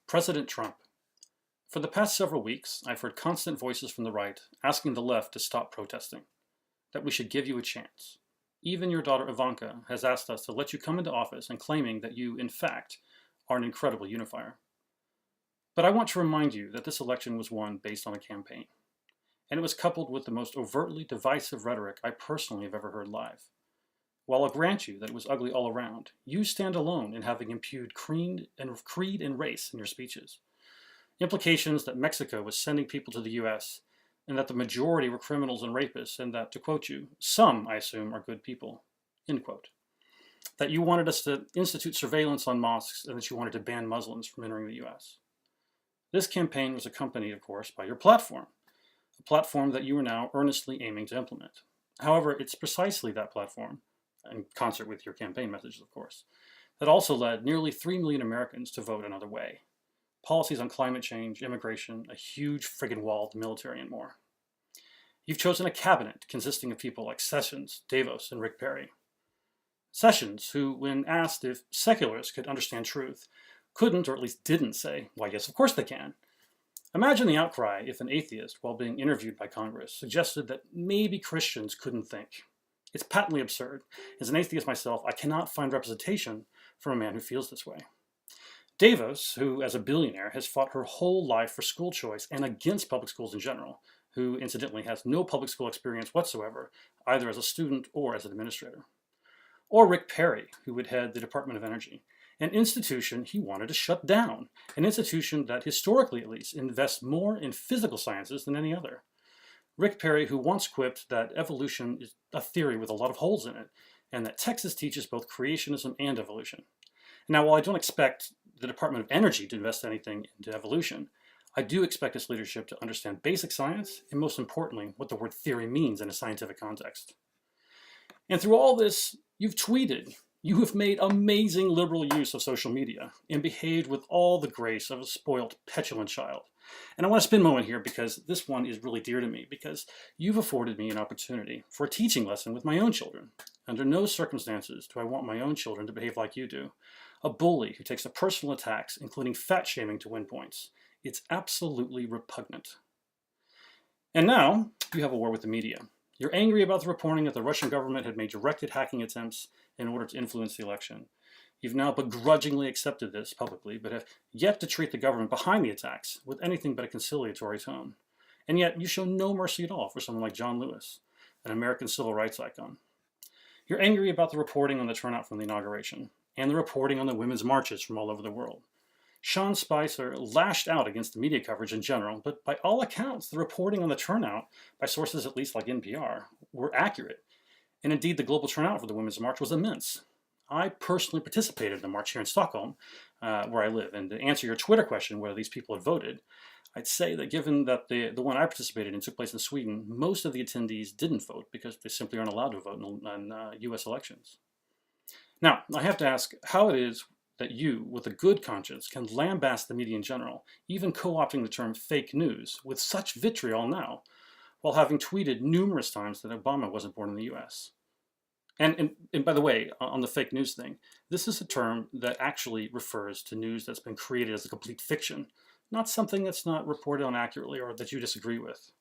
President Trump. For the past several weeks, I've heard constant voices from the right asking the left to stop protesting, that we should give you a chance. Even your daughter Ivanka has asked us to let you come into office and claiming that you, in fact, are an incredible unifier. But I want to remind you that this election was won based on a campaign, and it was coupled with the most overtly divisive rhetoric I personally have ever heard live. While I'll grant you that it was ugly all around, you stand alone in having impugned creed and race in your speeches. Implications that Mexico was sending people to the US and that the majority were criminals and rapists, and that, to quote you, some, I assume, are good people, end quote. That you wanted us to institute surveillance on mosques and that you wanted to ban Muslims from entering the US. This campaign was accompanied, of course, by your platform, a platform that you are now earnestly aiming to implement. However, it's precisely that platform, in concert with your campaign messages, of course, that also led nearly 3 million Americans to vote another way. Policies on climate change, immigration, a huge friggin' wall, the military, and more. You've chosen a cabinet consisting of people like Sessions, Davos, and Rick Perry. Sessions, who, when asked if secularists could understand truth, couldn't, or at least didn't say, why yes, of course they can. Imagine the outcry if an atheist, while being interviewed by Congress, suggested that maybe Christians couldn't think. It's patently absurd. As an atheist myself, I cannot find representation from a man who feels this way. Davos, who as a billionaire has fought her whole life for school choice and against public schools in general, who incidentally has no public school experience whatsoever, either as a student or as an administrator. Or Rick Perry, who would head the Department of Energy, an institution he wanted to shut down, an institution that historically at least invests more in physical sciences than any other. Rick Perry, who once quipped that evolution is a theory with a lot of holes in it, and that Texas teaches both creationism and evolution. Now, while I don't expect the Department of Energy to invest anything into evolution, I do expect its leadership to understand basic science, and most importantly, what the word theory means in a scientific context. And through all this, you've tweeted. You have made amazing liberal use of social media and behaved with all the grace of a spoiled, petulant child. And I want to spend a moment here because this one is really dear to me, because you've afforded me an opportunity for a teaching lesson with my own children. Under no circumstances do I want my own children to behave like you do. A bully who takes to personal attacks, including fat shaming, to win points. It's absolutely repugnant. And now you have a war with the media. You're angry about the reporting that the Russian government had made directed hacking attempts in order to influence the election. You've now begrudgingly accepted this publicly, but have yet to treat the government behind the attacks with anything but a conciliatory tone. And yet you show no mercy at all for someone like John Lewis, an American civil rights icon. You're angry about the reporting on the turnout from the inauguration, and the reporting on the women's marches from all over the world. Sean Spicer lashed out against the media coverage in general, but by all accounts, the reporting on the turnout, by sources at least like NPR, were accurate. And indeed, the global turnout for the Women's March was immense. I personally participated in the march here in Stockholm, where I live. And to answer your Twitter question, whether these people had voted, I'd say that given that the one I participated in took place in Sweden, most of the attendees didn't vote because they simply aren't allowed to vote in US elections. Now, I have to ask how it is that you, with a good conscience, can lambast the media in general, even co-opting the term fake news, with such vitriol now, while having tweeted numerous times that Obama wasn't born in the US. And by the way, on the fake news thing, this is a term that actually refers to news that's been created as a complete fiction, not something that's not reported on accurately or that you disagree with.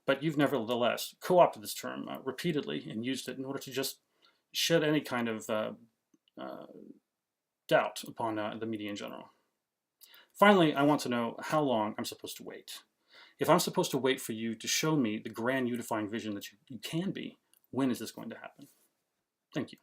But you've nevertheless co-opted this term repeatedly and used it in order to just shed any kind of doubt upon the media in general. Finally, I want to know how long I'm supposed to wait. If I'm supposed to wait for you to show me the grand unifying vision that you can be, when is this going to happen? Thank you.